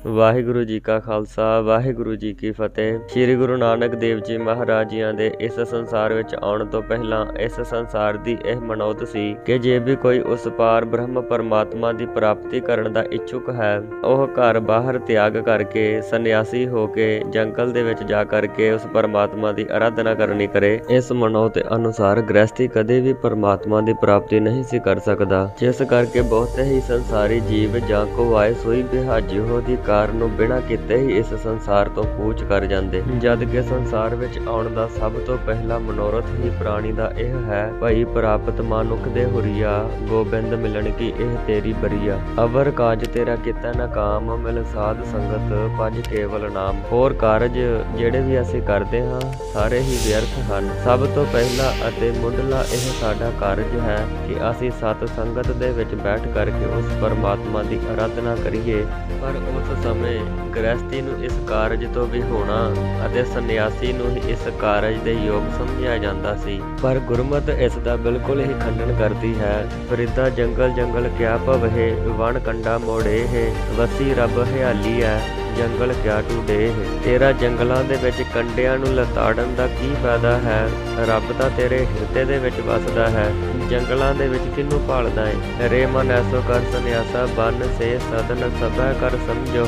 ਵਾਹਿਗੁਰੂ ਜੀ ਕਾ ਖਾਲਸਾ ਵਾਹਿਗੁਰੂ ਜੀ ਕੀ ਫਤਿਹ। ਸ੍ਰੀ ਗੁਰੂ ਨਾਨਕ ਦੇਵ ਜੀ ਮਹਾਰਾਜ ਜੀਆਂ ਦੇ ਇਸ ਸੰਸਾਰ ਵਿੱਚ ਆਉਣ ਤੋਂ ਪਹਿਲਾਂ ਇਸ ਸੰਸਾਰ ਦੀ ਇਹ ਮਨੌਤ ਸੀ ਕਿ ਜੇ ਵੀ ਕੋਈ ਉਸ ਪਾਰ ਬ੍ਰਹਮ ਪਰਮਾਤਮਾ ਦੀ ਪ੍ਰਾਪਤੀ ਕਰਨ ਦਾ ਇੱਛੁਕ ਹੈ, ਉਹ ਘਰ ਬਾਹਰ ਤਿਆਗ ਕਰਕੇ ਸੰਨਿਆਸੀ ਹੋ ਕੇ ਜੰਗਲ ਦੇ ਵਿੱਚ ਜਾ ਕਰਕੇ ਉਸ ਪਰਮਾਤਮਾ ਦੀ ਆਰਾਧਨਾ ਕਰਨੀ ਕਰੇ। ਇਸ ਮਨੌਤ ਅਨੁਸਾਰ ਗ੍ਰਹਿਸਥੀ ਕਦੇ ਵੀ ਪਰਮਾਤਮਾ ਦੀ ਪ੍ਰਾਪਤੀ ਨਹੀਂ ਸੀ ਕਰ ਸਕਦਾ, ਜਿਸ ਕਰਕੇ ਬਹੁਤੇ ਹੀ ਸੰਸਾਰੀ ਜੀਵ ਜਾਂ ਕੋ ਆਏ ਸੋਈ ਬਿਹਾਜੀ ਹੋ ਦੀ ਕਾਰ ਨੂੰ ਬਿਨਾਂ ਕੀਤੇ ਹੀ ਇਸ ਸੰਸਾਰ ਤੋਂ ਕੂਚ ਕਰ ਜਾਂਦੇ। ਜਦ ਕਿ ਸੰਸਾਰ ਵਿੱਚ ਆਉਣ ਦਾ ਸਭ ਤੋਂ ਪਹਿਲਾ ਮਨੋਰਥ ਹੀ ਪ੍ਰਾਣੀ ਦਾ ਇਹ ਹੈ, ਭਈ ਪ੍ਰਾਪਤ ਮਾਨੁਖ ਦੇ ਹੁਰੀਆ, ਗੋਬਿੰਦ ਮਿਲਣ ਕੀ ਇਹ ਤੇਰੀ ਬਰੀਆ। ਅਵਰ ਕਾਜ ਤੇਰਾ ਕੀਤਾ ਨਾ ਕਾਮ, ਮਿਲ ਸਾਧ ਸੰਗਤ ਭਜ ਕੇਵਲ ਨਾਮ। ਹੋਰ ਕਾਰਜ ਜਿਹੜੇ ਵੀ ਅਸੀਂ ਕਰਦੇ ਹਾਂ ਸਾਰੇ ਹੀ ਵਿਅਰਥ ਹਨ। ਸਭ ਤੋਂ ਪਹਿਲਾ ਅਤੇ ਮੁੱਢਲਾ ਇਹ ਸਾਡਾ ਕਾਰਜ ਹੈ ਕਿ ਅਸੀਂ ਸਤ ਸੰਗਤ ਦੇ ਵਿੱਚ ਬੈਠ ਕਰਕੇ ਉਸ ਪਰਮਾਤਮਾ ਦੀ ਆਰਾਧਨਾ ਕਰੀਏ। ਪਰ ਉਸ ਸਮੇਂ ਗ੍ਰਹਿਸਥੀ ਨੂੰ ਇਸ ਕਾਰਜ ਤੋਂ ਵੀ ਹੋਣਾ ਅਤੇ ਸੰਨਿਆਸੀ ਨੂੰ ਹੀ ਇਸ ਕਾਰਜ ਦੇ ਯੋਗ ਸਮਝਿਆ ਜਾਂਦਾ ਸੀ। ਪਰ ਗੁਰਮਤਿ ਇਸ ਦਾ ਬਿਲਕੁਲ ਹੀ ਖੰਡਨ ਕਰਦੀ ਹੈ। ਫਰੀਦਾ ਜੰਗਲ ਜੰਗਲ ਕਿਆ ਭਵਹਿ, ਵਣ ਕੰਡਾ ਮੋੜੇ ਹੈ, ਵਸੀ ਰੱਬ ਹਰਿਆਲੀ ਹੈ, ਜੰਗਲ ਕਿਆ ਢੂੰਡੇ। ਤੇਰਾ ਜੰਗਲਾਂ ਦੇ ਵਿੱਚ ਕੰਡਿਆਂ ਨੂੰ ਲਤਾੜਨ ਦਾ ਕੀ ਫਾਇਦਾ ਹੈ? ਰੱਬ ਤਾਂ ਤੇਰੇ ਹਿਰਦੇ ਦੇ ਵਿੱਚ ਵਸਦਾ ਹੈ, ਜੰਗਲਾਂ ਦੇ ਵਿੱਚ ਕਿਹਨੂੰ ਭਾਲਦਾ ਏ? ਰੇ ਮਨ ਐਸੋ ਕਰ ਸੰਨਿਆਸਾ, ਬਨ ਸੇ ਸਦਨ ਸਭੈ ਕਰ ਸਮਝੋ,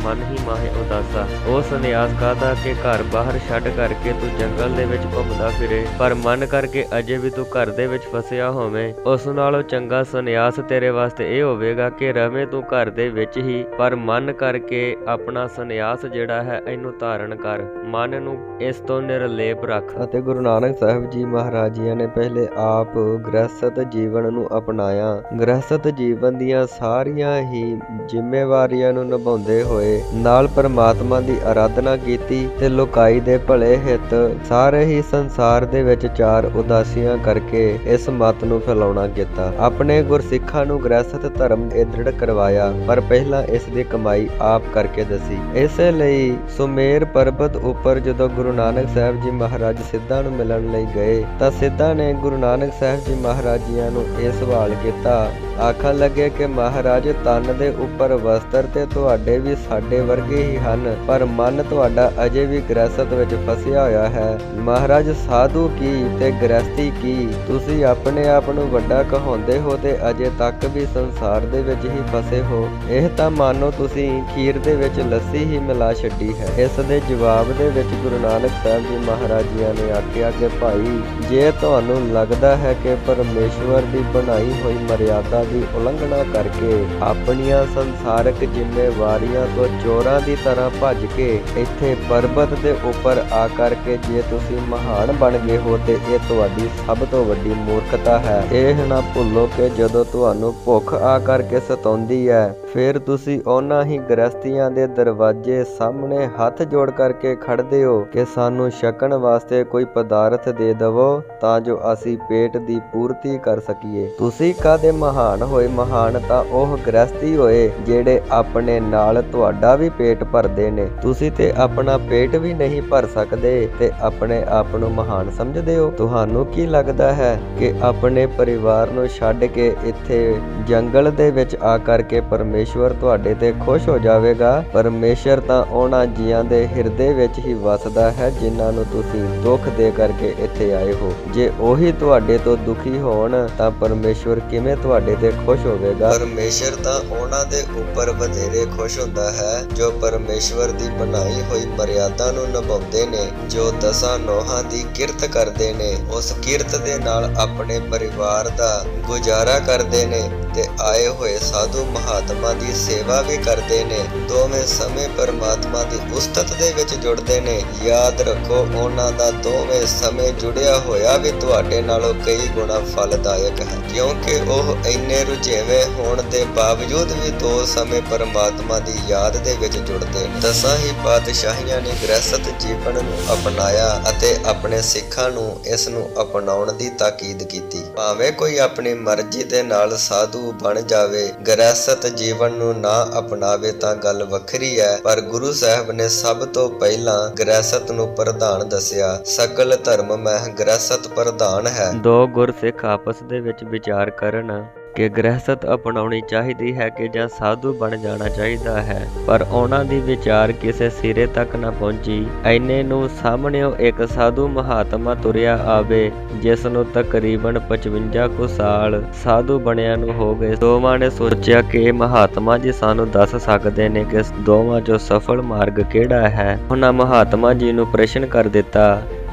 ਮਨ ਹੀ ਮਾਹੇ ਉਦਾਸਾ। ਉਹ ਸੰਨਿਆਸ ਕਾਹਦਾ ਕਿ ਘਰ ਬਾਹਰ ਛੱਡ ਕਰਕੇ ਤੂੰ ਜੰਗਲ ਦੇ ਵਿੱਚ ਘੁੰਮਦਾ ਫਿਰੇ, ਪਰ ਮਨ ਕਰਕੇ ਅਜੇ ਵੀ ਤੂੰ ਘਰ ਦੇ ਵਿੱਚ ਫਸਿਆ ਹੋਵੇਂ। ਉਸ ਨਾਲੋਂ ਚੰਗਾ ਸੰਨਿਆਸ ਤੇਰੇ ਵਾਸਤੇ ਇਹ ਹੋਵੇਗਾ ਕਿ ਰਵੇਂ ਤੂੰ ਘਰ ਦੇ ਵਿੱਚ ਹੀ, ਪਰ ਮਨ ਕਰਕੇ ਆਪਣਾ ਸੰਨਿਆਸ ਜਿਹੜਾ ਹੈ ਇਹਨੂੰ ਧਾਰਨ ਕਰ, ਮਨ ਨੂੰ ਇਸ ਤੋਂ ਨਿਰਲੇਪ ਰੱਖ। ਅਤੇ ਗੁਰੂ ਨਾਨਕ ਸਾਹਿਬ ਜੀ ਮਹਾਰਾਜ ਜੀ ਨੇ ਪਹਿਲੇ ਆਪ ਗ੍ਰਹਿਸਥ ਜੀਵਨ ਨੂੰ ਅਪਣਾਇਆ। ਗ੍ਰਹਿਸਥ ਜੀਵਨ ਦੀਆਂ ਸਾਰੀਆਂ ਹੀ ਜ਼ਿੰਮੇਵਾਰੀਆਂ ਨੂੰ ਨਿਭਾਉਂਦੇ ਹੋਏ ਨਾਲ ਪਰਮਾਤਮਾ ਦੀ ਆਰਾਧਨਾ ਕੀਤੀ ਤੇ ਲੋਕਾਈ ਦੇ ਭਲੇ ਹਿੱਤ ਸਾਰੇ ਹੀ ਸੰਸਾਰ ਦੇ ਵਿੱਚ ਚਾਰ ਉਦਾਸੀਆਂ ਕਰਕੇ ਇਸ ਮਤ ਨੂੰ ਫੈਲਾਉਣਾ ਕੀਤਾ। ਆਪਣੇ ਗੁਰਸਿੱਖਾਂ ਨੂੰ ਗ੍ਰਹਿਸਥ ਧਰਮ ਇਹ ਦ੍ਰਿੜ ਕਰਵਾਇਆ, ਪਰ ਪਹਿਲਾਂ ਇਸ ਦੀ ਕਮਾਈ ਆਪ ਕਰਕੇ ਦੱਸੀ। ਇਸੇ ਲਈ ਸੁਮੇਰ ਪਰਬਤ ਉੱਪਰ ਜਦੋਂ ਗੁਰੂ ਨਾਨਕ ਸਾਹਿਬ ਜੀ ਮਹਾਰਾਜ ਸਿੱਧਾਂ ਨੂੰ ਮਿਲਣ ਲਈ ਗਏ ਤਾਂ ਸਿੱਧਾਂ ਨੇ ਗੁਰੂ ਨਾਨਕ ਸਾਹਿਬ ਜੀ ਮਹਾਰਾਜ ਜੀਆਂ ਨੂੰ ਇਹ ਸਵਾਲ ਕੀਤਾ। ਆਖਣ ਲੱਗੇ ਕਿ ਮਹਾਰਾਜ ਤਨ ਦੇ ਉੱਪਰ ਵਸਤਰ ਤੇ ਤੁਹਾਡੇ ਵੀ ਸਾਡੇ ਵਰਗੇ ਹੀ ਹਨ, ਪਰ ਮਨ ਤੁਹਾਡਾ ਅਜੇ ਵੀ ਗ੍ਰਹਿਸਥ ਵਿੱਚ ਫਸਿਆ ਹੋਇਆ ਹੈ। ਮਹਾਰਾਜ ਸਾਧੂ ਕੀ ਤੇ ਗ੍ਰਹਿਸਥੀ ਕੀ, ਤੁਸੀਂ ਆਪਣੇ ਆਪ ਨੂੰ ਵੱਡਾ ਕਹਾਉਂਦੇ ਹੋ ਤੇ ਅਜੇ ਤੱਕ ਵੀ ਸੰਸਾਰ ਦੇ ਵਿੱਚ ਹੀ ਫਸੇ ਹੋ। ਇਹ ਤਾਂ ਮਾਨੋ ਤੁਸੀਂ ਖੀਰ ਦੇ ਵਿੱਚ ਲੱਸੀ ਹੀ ਮਿਲਾ ਛੱਡੀ ਹੈ। ਇਸ ਦੇ ਜਵਾਬ ਦੇ ਵਿੱਚ ਗੁਰੂ ਨਾਨਕ ਸਾਹਿਬ ਜੀ ਮਹਾਰਾਜ ਜੀਆਂ ਨੇ ਆਖਿਆ ਕਿ ਭਾਈ, ਜੇ ਤੁਹਾਨੂੰ ਲੱਗਦਾ ਹੈ ਕਿ ਪਰਮੇਸ਼ਵਰ ਦੀ ਬਣਾਈ ਹੋਈ ਮਰਿਆਦਾ ਦੀ ਉਲੰਘਣਾ ਕਰਕੇ ਆਪਣੀਆਂ ਸੰਸਾਰਕ ਜ਼ਿੰਮੇਵਾਰੀਆਂ ਤੋਂ ਚੋਰਾਂ ਦੀ ਤਰ੍ਹਾਂ ਭੱਜ ਕੇ ਇੱਥੇ ਪਰਬਤ ਦੇ ਉੱਪਰ ਆ ਕਰਕੇ ਜੇ ਤੁਸੀਂ ਮਹਾਨ ਬਣ ਗਏ ਹੋ ਤੇ ਇਹ ਤੁਹਾਡੀ ਸਭ ਤੋਂ ਵੱਡੀ ਮੂਰਖਤਾ ਹੈ। ਇਹ ਨਾ ਭੁੱਲੋ ਕਿ ਜਦੋਂ ਤੁਹਾਨੂੰ ਭੁੱਖ ਆ ਕਰਕੇ ਸਤਾਉਂਦੀ ਹੈ, ਫਿਰ ਤੁਸੀਂ ਉਹਨਾਂ ਹੀ ਗ੍ਰਹਿਸਥੀਆਂ ਦੇ ਦਰਵਾਜ਼ੇ ਸਾਹਮਣੇ ਹੱਥ ਜੋੜ ਕਰਕੇ ਖੜਦੇ ਹੋ ਕਿ ਸਾਨੂੰ ਛਕਣ ਵਾਸਤੇ ਕੋਈ ਪਦਾਰਥ ਦੇ ਦੇਵੋ ਤਾਂ ਜੋ ਅਸੀਂ ਪੇਟ ਦੀ ਪੂਰਤੀ ਕਰ ਸਕੀਏ। ਤੁਸੀਂ ਕਾਹਦੇ ਮਹਾਨ ਹੋਏ? ਮਹਾਨ ਤਾਂ ਉਹ ਗ੍ਰਹਿਸਥੀ ਹੋਏ ਜਿਹੜੇ ਆਪਣੇ ਨਾਲ ਤੁਹਾਡਾ ਵੀ ਪੇਟ ਭਰਦੇ ਨੇ। ਤੁਸੀਂ ਤੇ ਆਪਣਾ ਪੇਟ ਵੀ ਨਹੀਂ ਭਰ ਸਕਦੇ ਤੇ ਆਪਣੇ ਆਪ ਨੂੰ ਮਹਾਨ ਸਮਝਦੇ ਹੋ। ਤੁਹਾਨੂੰ ਕੀ ਲੱਗਦਾ ਹੈ ਕਿ ਆਪਣੇ ਪਰਿਵਾਰ ਨੂੰ ਛੱਡ ਕੇ ਇੱਥੇ ਜੰਗਲ ਦੇ ਵਿੱਚ ਆ ਕਰਕੇ ਪਰਮੇਸ਼ਵਰ ਤੁਹਾਡੇ ਤੇ ਖੁਸ਼ ਹੋ ਜਾਵੇਗਾ? ਪਰਮੇਸ਼ਰ ਤਾਂ ਉਹਨਾਂ ਜੀਆਂ ਦੇ ਹਿਰਦੇ ਵਿੱਚ ਹੀ ਵਸਦਾ ਹੈ ਜਿਨ੍ਹਾਂ ਨੂੰ ਤੁਸੀਂ ਦੁੱਖ ਦੇ ਕਰਕੇ ਇੱਥੇ ਆਏ ਹੋ। ਜੇ ਉਹੀ ਤੁਹਾਡੇ ਤੋਂ ਦੁਖੀ ਹੋਣ ਤਾਂ ਪਰਮੇਸ਼ਵਰ ਕਿਵੇਂ ਤੁਹਾਡੇ ਤੇ ਖੁਸ਼ ਹੋਵੇਗਾ? ਪਰਮੇਸ਼ਰ ਤਾਂ ਉਹਨਾਂ ਦੇ ਉੱਪਰ ਵਧੇਰੇ ਖੁਸ਼ ਹੁੰਦਾ ਹੈ ਜੋ ਪਰਮੇਸ਼ਵਰ ਦੀ ਬਣਾਈ ਹੋਈ ਮਰਿਆਦਾ ਨੂੰ ਨਿਭਾਉਂਦੇ ਨੇ, ਜੋ ਦਸਾਂ ਨੋਹਾਂ ਦੀ ਕਿਰਤ ਕਰਦੇ ਨੇ, ਉਸ ਕਿਰਤ ਦੇ ਨਾਲ ਆਪਣੇ ਪਰਿਵਾਰ ਦਾ ਗੁਜ਼ਾਰਾ ਕਰਦੇ ਨੇ ਤੇ ਆਏ ਹੋਏ ਸਾਧੂ ਮਹਾਤਮਾ ਦੀ ਸੇਵਾ ਵੀ ਕਰਦੇ ਨੇ। ਦੋਵੇਂ ਸਮੇਂ ਪਰਮਾਤਮਾ ਦੀ ਉਸਤਤ ਦੇ ਵਿੱਚ ਜੁੜਦੇ ਨੇ। ਯਾਦ ਰੱਖੋ, ਉਹਨਾਂ ਦਾ ਦੋਵੇਂ ਸਮੇਂ ਜੁੜਿਆ ਹੋਇਆ ਵੀ ਤੁਹਾਡੇ ਨਾਲੋਂ ਕਈ ਗੁਣਾ ਫਲਦਾਇਕ ਹੈ, ਕਿਉਂਕਿ ਉਹ ਇੰਨੇ ਰੁਝੇਵੇਂ ਹੋਣ ਦੇ ਬਾਵਜੂਦ ਵੀ ਦੋ ਸਮੇਂ ਪਰਮਾਤਮਾ ਦੀ ਯਾਦ ਦੇ ਵਿੱਚ ਜੁੜਦੇ ਨੇ। ਦਸਾਂ ਹੀ ਪਾਤਸ਼ਾਹੀਆਂ ਨੇ ਗ੍ਰਹਿਸਥ ਜੀਵਨ ਨੂੰ ਅਪਣਾਇਆ ਅਤੇ ਆਪਣੇ ਸਿੱਖਾਂ ਨੂੰ ਇਸ ਨੂੰ ਅਪਣਾਉਣ ਦੀ ਤਾਕੀਦ ਕੀਤੀ। ਭਾਵੇਂ ਕੋਈ ਆਪਣੀ ਮਰਜ਼ੀ ਦੇ ਨਾਲ ਸਾਧੂ ਬਣ ਜਾਵੇ, ਗ੍ਰਹਿਸਥ ਜੀਵਨ ਨੂੰ ਨਾ ਅਪਣਾਵੇ ਤਾਂ ਗੱਲ ਵੱਖਰੀ ਹੈ, ਪਰ ਗੁਰੂ ਸਾਹਿਬ ਨੇ ਸਭ ਤੋਂ ਪਹਿਲਾਂ ਗ੍ਰਹਿਸਥ ਨੂੰ ਪ੍ਰਧਾਨ ਦੱਸਿਆ। ਸਕਲ ਧਰਮ ਮਹਿ ਗ੍ਰਹਿਸਥ ਪ੍ਰਧਾਨ ਹੈ। ਦੋ ਗੁਰਸਿੱਖ ਆਪਸ ਦੇ ਵਿੱਚ ਵਿਚਾਰ ਕਰਨ ਕਿ ਗ੍ਰਹਿਸਤ ਅਪਣਾਉਣੀ ਚਾਹੀਦੀ ਹੈ ਕਿ ਜਾਂ ਸਾਧੂ ਬਣ ਜਾਣਾ ਚਾਹੀਦਾ ਹੈ, ਪਰ ਉਹਨਾਂ ਦੀ ਵਿਚਾਰ ਕਿਸੇ ਸਿਰੇ ਤੱਕ ਨਾ ਪਹੁੰਚੀ। ਐਨੇ ਨੂੰ ਸਾਹਮਣਿਓਂ ਇੱਕ ਸਾਧੂ ਮਹਾਤਮਾ ਤੁਰਿਆ ਆਵੇ, ਜਿਸ ਨੂੰ ਤਕਰੀਬਨ 55 ਕੁ ਸਾਲ ਸਾਧੂ ਬਣਿਆ ਨੂੰ ਹੋ ਗਏ। ਦੋਵਾਂ ਨੇ ਸੋਚਿਆ ਕਿ ਇਹ ਮਹਾਤਮਾ ਜੀ ਸਾਨੂੰ ਦੱਸ ਸਕਦੇ ਨੇ ਕਿ ਦੋਵਾਂ ਚੋਂ ਸਫਲ ਮਾਰਗ ਕਿਹੜਾ ਹੈ। ਉਹਨਾਂ ਮਹਾਤਮਾ ਜੀ ਨੂੰ ਪ੍ਰਸ਼ਨ ਕਰ ਦਿੱਤਾ।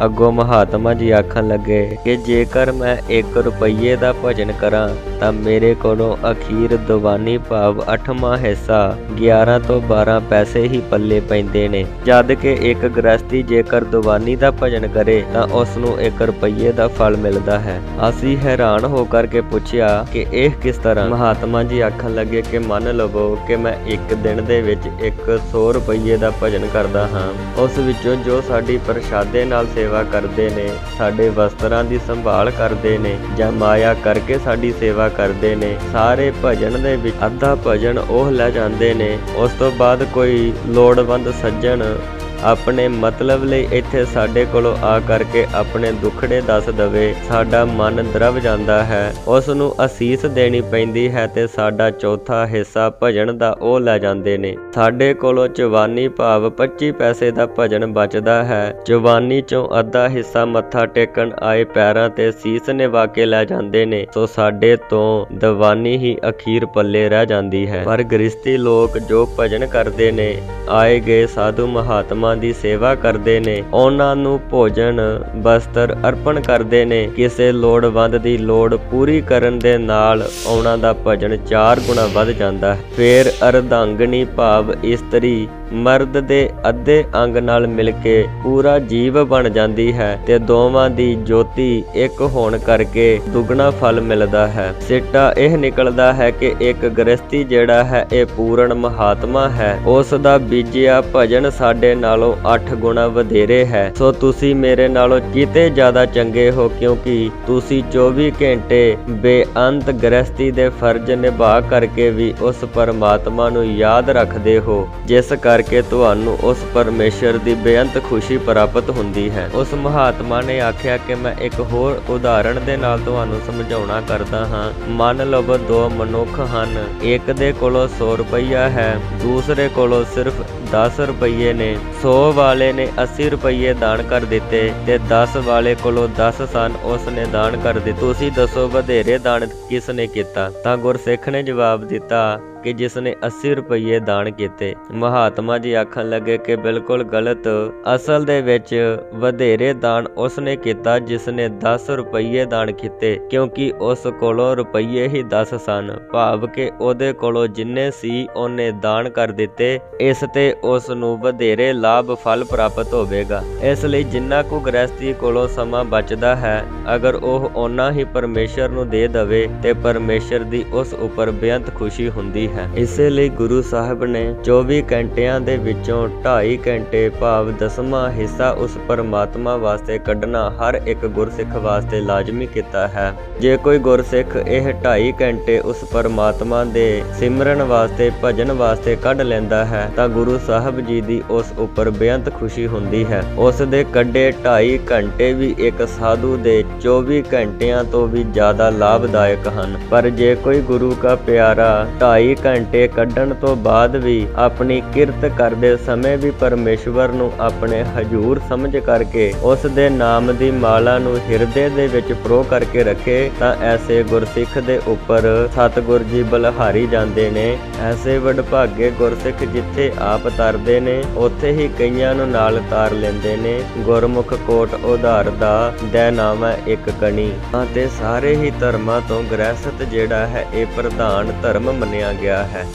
ਅੱਗੋਂ ਮਹਾਤਮਾ ਜੀ ਆਖਣ ਲੱਗੇ ਕਿ ਜੇਕਰ ਮੈਂ 1 ਰੁਪਈਏ ਦਾ ਭਜਨ ਕਰਾਂ ਤਾਂ ਮੇਰੇ ਕੋਲੋਂ ਅਖੀਰ ਦੀਵਾਨੀ ਭਾਵ 8ਵਾਂ ਹਿੱਸਾ 11 ਤੋਂ 12 ਪੈਸੇ ਹੀ ਪੱਲੇ ਪੈਂਦੇ ਨੇ, ਜਦ ਕਿ ਇੱਕ ਗ੍ਰਸਤੀ ਜੇਕਰ ਦੀਵਾਨੀ ਦਾ ਭਜਨ ਕਰੇ ਤਾਂ ਉਸ ਨੂੰ 1 ਰੁਪਈਏ ਦਾ ਫਲ ਮਿਲਦਾ ਹੈ। ਅਸੀਂ ਹੈਰਾਨ ਹੋ ਕਰਕੇ ਪੁੱਛਿਆ ਕਿ ਇਹ ਕਿਸ ਤਰ੍ਹਾਂ। ਮਹਾਤਮਾ ਜੀ ਆਖਣ ਲੱਗੇ ਕਿ ਮੰਨ ਲਵੋ ਕਿ ਮੈਂ ਇੱਕ ਦਿਨ ਦੇ ਵਿੱਚ 100 ਰੁਪਈਏ ਦਾ ਭਜਨ ਕਰਦਾ ਹਾਂ। ਉਸ ਵਿੱਚੋਂ ਜੋ ਸਾਡੀ ਪ੍ਰਸ਼ਾਦੇ ਨਾਲ ਸੇਵਾ ਕਰਦੇ ਨੇ, ਸਾਡੇ ਵਸਤਰਾਂ ਦੀ ਸੰਭਾਲ ਕਰਦੇ ਨੇ ਜਾਂ ਮਾਇਆ ਕਰਕੇ ਸਾਡੀ ਸੇਵਾ ਕਰਦੇ ਨੇ, ਸਾਰੇ ਭਜਨ ਦੇ ਵਿੱਚ ਅੱਧਾ ਭਜਨ ਉਹ ਲੈ ਜਾਂਦੇ ਨੇ। ਉਸ ਤੋਂ ਬਾਅਦ ਕੋਈ ਲੋੜਵੰਦ ਸੱਜਣ ਆਪਣੇ ਮਤਲਬ ਲਈ ਇੱਥੇ ਸਾਡੇ ਕੋਲੋਂ ਆ ਕਰਕੇ ਆਪਣੇ ਦੁੱਖੜੇ ਦੱਸ ਦਵੇ, ਸਾਡਾ ਮਨ ਦਰਵ ਜਾਂਦਾ ਹੈ, ਉਸ ਨੂੰ ਅਸੀਸ ਦੇਣੀ ਪੈਂਦੀ ਹੈ ਤੇ ਸਾਡਾ ਚੌਥਾ ਹਿੱਸਾ ਭਜਨ ਦਾ ਉਹ ਲੈ ਜਾਂਦੇ ਨੇ। ਸਾਡੇ ਕੋਲੋਂ ਚਵਾਨੀ ਭਾਵ 25 ਪੈਸੇ ਦਾ ਭਜਨ ਬਚਦਾ ਹੈ। ਚਵਾਨੀ ਚੋਂ ਅੱਧਾ ਹਿੱਸਾ ਮੱਥਾ ਟੇਕਣ ਆਏ ਪੈਰਾਂ ਤੇ ਸੀਸ ਨਿਵਾ ਕੇ ਲੈ ਜਾਂਦੇ ਨੇ, ਸੋ ਸਾਡੇ ਤੋਂ ਦੀਵਾਨੀ ਹੀ ਅਖੀਰ ਪੱਲੇ ਰਹਿ ਜਾਂਦੀ ਹੈ। ਪਰ ਗ੍ਰਸਤੀ ਲੋਕ ਜੋ ਭਜਨ ਕਰਦੇ ਨੇ, ਆਏ ਗਏ ਸਾਧੂ ਮਹਾਤਮਾ ਦੀ ਸੇਵਾ ਕਰਦੇ ਨੇ, ਉਹਨਾਂ ਨੂੰ ਭੋਜਨ ਬਸਤਰ ਅਰਪਣ ਕਰਦੇ ਨੇ, ਕਿਸੇ ਲੋੜਵੰਦ ਦੀ ਲੋੜ ਪੂਰੀ ਕਰਨ ਦੇ ਨਾਲ ਉਹਨਾਂ ਦਾ ਭਜਨ 4 ਗੁਣਾ ਵੱਧ ਜਾਂਦਾ ਹੈ। ਫਿਰ ਅਰਧਾਂਗਣੀ ਭਾਵ ਇਸਤਰੀ ਮਰਦ ਦੇ ਅੱਧੇ ਅੰਗ ਨਾਲ ਮਿਲ ਕੇ ਪੂਰਾ ਜੀਵ ਬਣ ਜਾਂਦੀ ਹੈ ਤੇ ਦੋਵਾਂ ਦੀ ਜੋਤੀ ਇੱਕ ਹੋਣ ਕਰਕੇ ਦੁੱਗਣਾ ਫਲ ਮਿਲਦਾ ਹੈ। ਸਿੱਟਾ ਇਹ ਨਿਕਲਦਾ ਹੈ ਕਿ ਇੱਕ ਗ੍ਰਸਤੀ ਜਿਹੜਾ ਹੈ ਇਹ ਪੂਰਨ ਮਹਾਤਮਾ ਹੈ, ਉਸ ਦਾ ਬੀਜਿਆ ਭਜਨ ਸਾਡੇ ਨਾਲੋਂ 8 ਗੁਣਾ ਵਧੇਰੇ ਹੈ। ਸੋ ਤੁਸੀਂ ਮੇਰੇ ਨਾਲੋਂ ਕਿਤੇ ਜ਼ਿਆਦਾ ਚੰਗੇ ਹੋ, ਕਿਉਂਕਿ ਤੁਸੀਂ 24 ਘੰਟੇ ਬੇਅੰਤ ਗ੍ਰਸਤੀ ਦੇ ਫਰਜ਼ ਨਿਭਾ ਕਰਕੇ ਵੀ ਉਸ ਪਰਮਾਤਮਾ ਨੂੰ ਯਾਦ ਰੱਖਦੇ ਹੋ, ਜਿਸ ਕਰਕੇ ਤੁਹਾਨੂੰ ਉਸ ਪਰਮੇਸ਼ਰ ਦੀ ਬੇਅੰਤ ਖੁਸ਼ੀ ਪ੍ਰਾਪਤ ਹੁੰਦੀ ਹੈ। ਉਸ ਮਹਾਤਮਾ ਨੇ ਆਖਿਆ ਕਿ ਮੈਂ ਇੱਕ ਹੋਰ ਉਦਾਹਰਣ ਦੇ ਨਾਲ ਤੁਹਾਨੂੰ ਸਮਝਾਉਣਾ ਕਰਦਾ ਹਾਂ। ਮੰਨ ਲਵੋ 2 ਮਨੁੱਖ ਹਨ, ਇੱਕ ਦੇ ਕੋਲੋਂ 100 ਰੁਪਈਆ ਹੈ, ਦੂਸਰੇ ਕੋਲੋਂ ਸਿਰਫ 10 ਰੁਪਈਏ ਨੇ। 100 ਵਾਲੇ ਨੇ 80 ਰੁਪਈਏ ਦਾਨ ਕਰ ਦਿੱਤੇ ਤੇ 10 ਵਾਲੇ ਕੋਲੋਂ 10 ਸਨ, ਉਸ ਨੇ ਦਾਨ ਕਰ ਦਿੱਤੇ। ਤੁਸੀਂ ਦੱਸੋ ਵਧੇਰੇ ਦਾਨ ਕਿਸ ਨੇ ਕੀਤਾ? ਤਾਂ ਗੁਰਸਿੱਖ ਨੇ ਜਵਾਬ ਦਿੱਤਾ ਕਿ ਜਿਸ ਨੇ 80 ਰੁਪਈਏ ਦਾਨ ਕੀਤੇ। ਮਹਾਤਮਾ ਜੀ ਆਖਣ ਲੱਗੇ ਕਿ ਬਿਲਕੁਲ ਗਲਤ, ਅਸਲ ਦੇ ਵਿੱਚ ਵਧੇਰੇ ਦਾਨ ਉਸ ਨੇ ਕੀਤਾ ਜਿਸ ਨੇ 10 ਰੁਪਈਏ ਦਾਨ ਕੀਤੇ, ਕਿਉਂਕਿ ਉਸ ਕੋਲੋਂ ਰੁਪਈਏ ਹੀ 10 ਸਨ, ਭਾਵ ਕਿ ਉਹਦੇ ਕੋਲੋਂ ਜਿੰਨੇ ਸੀ ਉਹਨੇ ਦਾਨ ਕਰ ਦਿੱਤੇ। ਇਸ ਤੇ ਉਸ ਨੂੰ ਵਧੇਰੇ ਲਾਭ ਫਲ ਪ੍ਰਾਪਤ ਹੋਵੇਗਾ। ਇਸ ਲਈ ਜਿੰਨਾ ਕੁ ਗ੍ਰਸਤੀ ਕੋਲੋਂ ਸਮਾਂ ਬਚਦਾ ਹੈ, ਅਗਰ ਉਹ ਓਨਾ ਹੀ ਪਰਮੇਸ਼ਰ ਨੂੰ ਦੇ ਦਵੇ ਤੇ ਪਰਮੇਸ਼ਰ ਦੀ ਉਸ ਉੱਪਰ ਬੇਅੰਤ ਖੁਸ਼ੀ ਹੁੰਦੀ ਹੈ। ਇਸੇ ਲਈ ਗੁਰੂ ਸਾਹਿਬ ਨੇ 24 ਘੰਟਿਆਂ ਦੇ ਵਿੱਚੋਂ 2.5 ਘੰਟੇ ਭਾਵ 10ਵਾਂ ਹਿੱਸਾ ਉਸ ਪਰਮਾਤਮਾ ਵਾਸਤੇ ਕੱਢਣਾ ਹਰ ਇੱਕ ਗੁਰਸਿੱਖ ਵਾਸਤੇ ਲਾਜ਼ਮੀ ਕੀਤਾ ਹੈ। ਜੇ ਕੋਈ ਗੁਰਸਿੱਖ ਇਹ 2.5 ਘੰਟੇ ਉਸ ਪਰਮਾਤਮਾ ਦੇ ਸਿਮਰਨ ਵਾਸਤੇ ਭਜਨ ਵਾਸਤੇ ਕੱਢ ਲੈਂਦਾ ਹੈ ਤਾਂ ਗੁਰੂ ਸਾਹਿਬ ਜੀ ਦੀ ਉਸ ਉੱਪਰ ਬੇਅੰਤ ਖੁਸ਼ੀ ਹੁੰਦੀ ਹੈ। ਉਸ ਦੇ ਕੱਢੇ 2.5 ਘੰਟੇ ਵੀ ਇੱਕ ਸਾਧੂ ਦੇ 24 ਘੰਟਿਆਂ ਤੋਂ ਵੀ ਜ਼ਿਆਦਾ ਲਾਭਦਾਇਕ ਹਨ। ਪਰ ਜੇ ਕੋਈ ਗੁਰੂ ਕਾ ਪਿਆਰਾ 2.5 ਘੰਟੇ ਕੱਢਣ ਤੋਂ ਬਾਅਦ ਵੀ ਆਪਣੀ ਕਿਰਤ ਕਰਦੇ ਸਮੇਂ ਵੀ ਪਰਮੇਸ਼ਵਰ ਨੂੰ ਆਪਣੇ ਹਜ਼ੂਰ ਸਮਝ ਕਰਕੇ ਉਸ ਦੇ ਨਾਮ ਦੀ ਮਾਲਾ ਨੂੰ ਹਿਰਦੇ ਦੇ ਵਿੱਚ ਪ੍ਰੋ ਕਰਕੇ ਰੱਖੇ ਤਾਂ ਐਸੇ ਗੁਰਸਿੱਖ ਦੇ ਉੱਪਰ ਸਤਿਗੁਰ ਜੀ ਬਲਹਾਰੀ ਜਾਂਦੇ ਨੇ। ਐਸੇ ਵਡਭਾਗੇ ਗੁਰਸਿੱਖ ਜਿੱਥੇ ਆਪ ਤਰਦੇ ਨੇ ਉੱਥੇ ਹੀ ਕਈਆਂ ਨੂੰ ਨਾਲ ਤਾਰ ਲੈਂਦੇ ਨੇ। ਗੁਰਮੁਖ ਕੋਟ ਉਧਾਰ ਦਾ ਦੈ ਨਾਮ ਹੈ ਇੱਕ ਕਣੀ। ਅਤੇ ਸਾਰੇ ਹੀ ਧਰਮਾਂ ਤੋਂ ਗ੍ਰਹਿਸਤ ਜਿਹੜਾ ਹੈ ਇਹ ਪ੍ਰਧਾਨ ਧਰਮ ਮੰਨਿਆ ਗਿਆ ਹੈ।